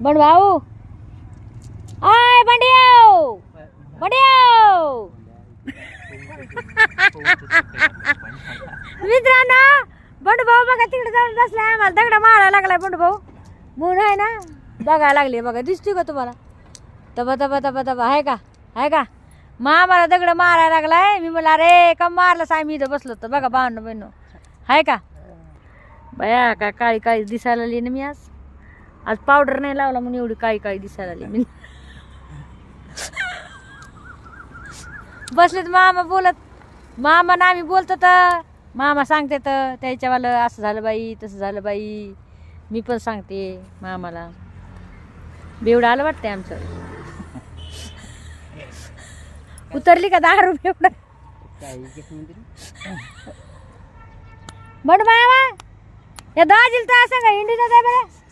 बंड भाऊ आय बंडियो बंडियो मित्रांनो बंड भाऊ बघा तिकडे जाऊन बसलाय आम्हाला दगड मारायला लागलाय बंड भाऊ म्हणून आहे ना बघायला लागली बघा दिसते का तुम्हाला तबा तबा तबा तबा आहे का आम्हाला दगड मारायला लागलाय मी म्हणलं अरे का मारलं साय मी इथं बसलो तर बघा भावनं बहिण आहे का बया का काळी काळी दिसायला लागली ना मी आज पावडर नाही लावला म्हणून एवढी काळी काळी दिसायला लागली मी बसलेत मामा बोलत मामा ना आम्ही बोलतो तर मामा सांगते तर त्याच्यावालं असं झालं बाई तसं झालं बाई मी पण सांगते मामाला बेवडं आलं वाटतंय आमचं उतरली का 10 रुपये एवढं बंड मामा या दाजील तर असं का इंडिया जाय बरं